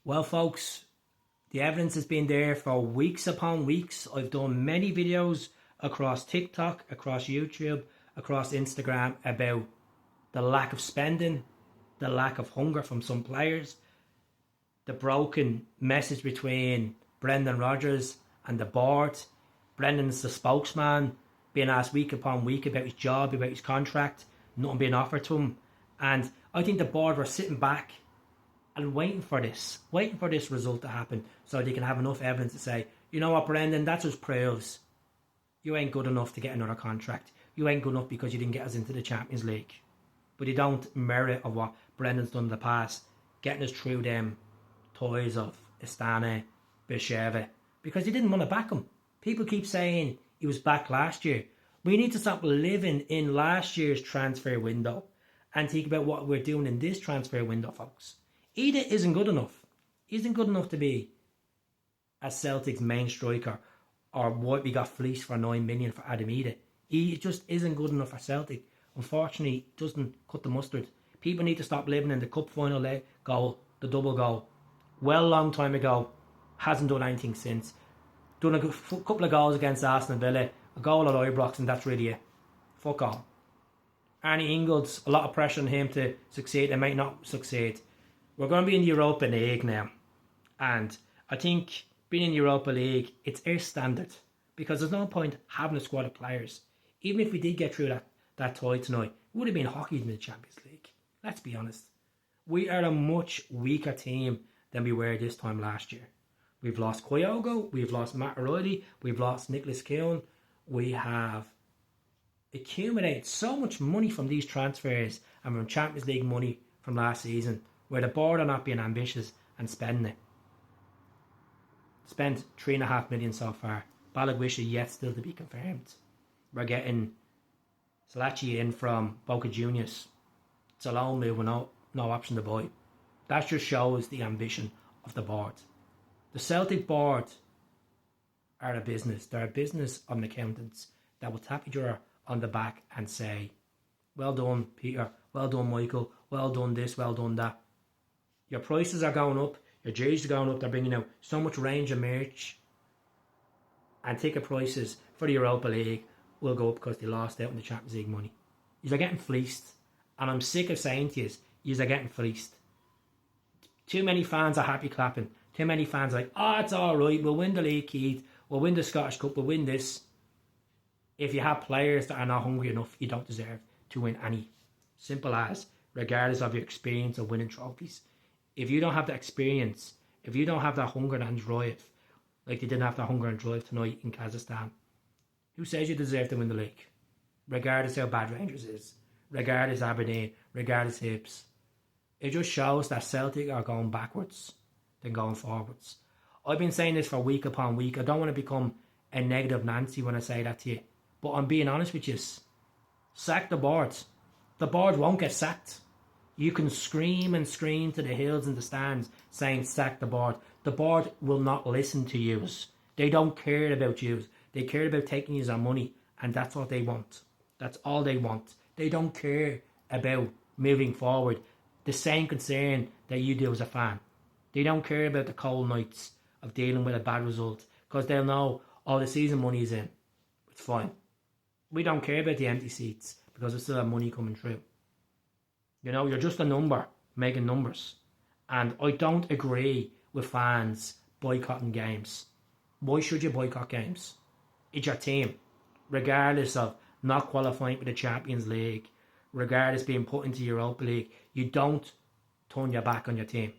Well, folks, the evidence has been there for weeks upon weeks. I've done many videos across TikTok, across YouTube, across Instagram about the lack of spending, the lack of hunger from some players, the broken message between Brendan Rodgers and the board. Brendan's the spokesman, being asked week upon week about his job, about his contract, nothing being offered to him. And I think the board were sitting back and waiting for this result to happen so they can have enough evidence to say, you know what, Brendan, that just proves you ain't good enough to get another contract. You ain't good enough because you didn't get us into the Champions League. But you don't merit of what Brendan's done in the past, getting us through them toys of Astana, Beersheva, because he didn't want to back him. People keep saying he was back last year. We need to stop living in last year's transfer window and think about what we're doing in this transfer window, folks. Ida isn't good enough. He isn't good enough to be a Celtic's main striker, or what we got fleeced for 9 million for Adam Ida. He just isn't good enough for Celtic. Unfortunately, doesn't cut the mustard. People need to stop living in the cup final goal, the double goal. Well, long time ago, hasn't done anything since. Done a couple of goals against Aston Villa, a goal at Ibrox, and that's really it. Fuck all. Arnie Ingles, a lot of pressure on him to succeed. They might not succeed. We're going to be in the Europa League now. And I think being in the Europa League, it's our standard. Because there's no point having a squad of players. Even if we did get through that tie tonight, it would have been hockey in the Champions League. Let's be honest. We are a much weaker team than we were this time last year. We've lost Kyogo, we've lost Matt O'Reilly, we've lost Nicholas Keown. We have accumulated so much money from these transfers and from Champions League money from last season, where the board are not being ambitious and spending it. Spent 3.5 million so far. Balagwisha yet still to be confirmed. We're getting Salachi in from Boca Juniors. It's a loan move with no option to buy. That just shows the ambition of the board. The Celtic board are a business. They're a business of accountants that will tap each other on the back and say, well done, Peter. Well done, Michael. Well done this, well done that. Your prices are going up. Your jerseys are going up. They're bringing out so much range of merch. And ticket prices for the Europa League will go up because they lost out on the Champions League money. You're getting fleeced. And I'm sick of saying to you, you're getting fleeced. Too many fans are happy clapping. Too many fans are like, oh, it's all right. We'll win the league, Keith. We'll win the Scottish Cup. We'll win this. If you have players that are not hungry enough, you don't deserve to win any. Simple as, regardless of your experience of winning trophies. If you don't have that experience, if you don't have that hunger and drive, like they didn't have that hunger and drive tonight in Kazakhstan, who says you deserve to win the league? Regardless how bad Rangers is, regardless Aberdeen, regardless Hibs. It just shows that Celtic are going backwards than going forwards. I've been saying this for week upon week. I don't want to become a negative Nancy when I say that to you. But I'm being honest with you. Sack the board. The board won't get sacked. You can scream and scream to the hills and the stands saying sack the board. The board will not listen to you. They don't care about you. They care about taking you our money, and that's what they want. That's all they want. They don't care about moving forward. The same concern that you do as a fan. They don't care about the cold nights of dealing with a bad result because they'll know all the season money is in. It's fine. We don't care about the empty seats because we still have money coming through. You know, you're just a number making numbers. And I don't agree with fans boycotting games. Why should you boycott games? It's your team. Regardless of not qualifying for the Champions League, regardless being put into Europa League, you don't turn your back on your team.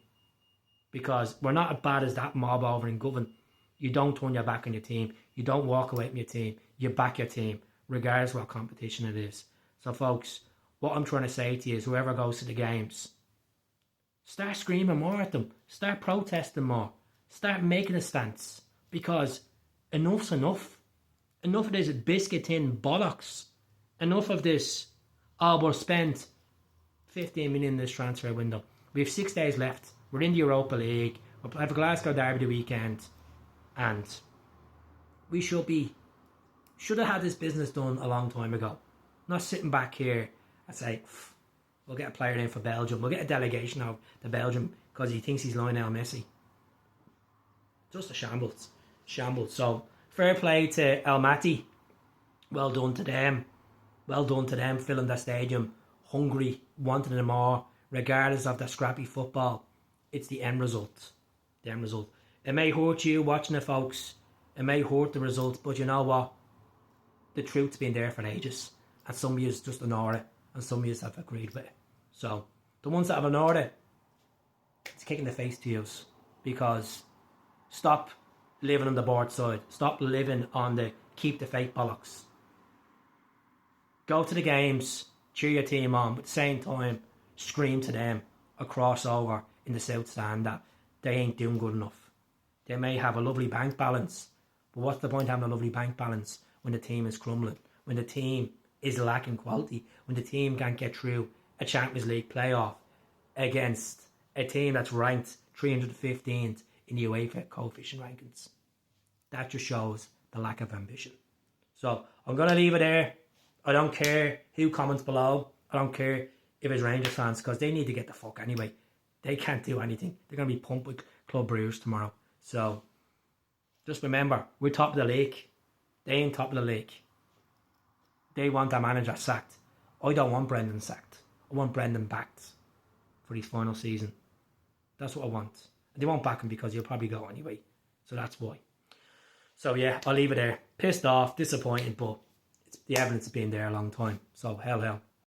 Because we're not as bad as that mob over in Govan. You don't turn your back on your team. You don't walk away from your team. You back your team, regardless what competition it is. So folks, what I'm trying to say to you is whoever goes to the games, start screaming more at them. Start protesting more. Start making a stance. Because enough's enough. Enough of this biscuit tin bollocks. Enough of this, oh, we're spent 15 million in this transfer window. We have 6 days left. We're in the Europa League. We'll have a Glasgow derby the weekend. And we should have had this business done a long time ago. Not sitting back here and say, we'll get a player in for Belgium. We'll get a delegation of the Belgium because he thinks he's Lionel Messi. Just a shambles. Shambles. So, fair play to El Mati. Well done to them. Well done to them, filling the stadium, hungry, wanting it more, regardless of the scrappy football. It's the end result. The end result. It may hurt you watching it, folks. It may hurt the result, but you know what? The truth's been there for ages. And some of you just ignore it, and some of you have agreed with it. So, the ones that have ignored it, it's kicking the face to you. Because stop living on the board side. Stop living on the keep the faith bollocks. Go to the games, cheer your team on, but at the same time, scream to them across over in the South Stand that they ain't doing good enough. They may have a lovely bank balance, but what's the point of having a lovely bank balance when the team is crumbling, when the team is lacking quality, when the team can't get through a Champions League playoff against a team that's ranked 315th in the UEFA coefficient rankings? That just shows the lack of ambition. So I'm going to leave it there. I don't care who comments below. I don't care if it's Rangers fans, because they need to get the fuck anyway. They can't do anything. They're going to be pumped with Club Brewers tomorrow. So just remember, we're top of the league. They ain't top of the league. They want their manager sacked. I don't want Brendan sacked. I want Brendan backed for his final season. That's what I want. And they won't back him because he'll probably go anyway. So that's why. So yeah, I'll leave it there. Pissed off, disappointed, but the evidence has been there a long time. So hell.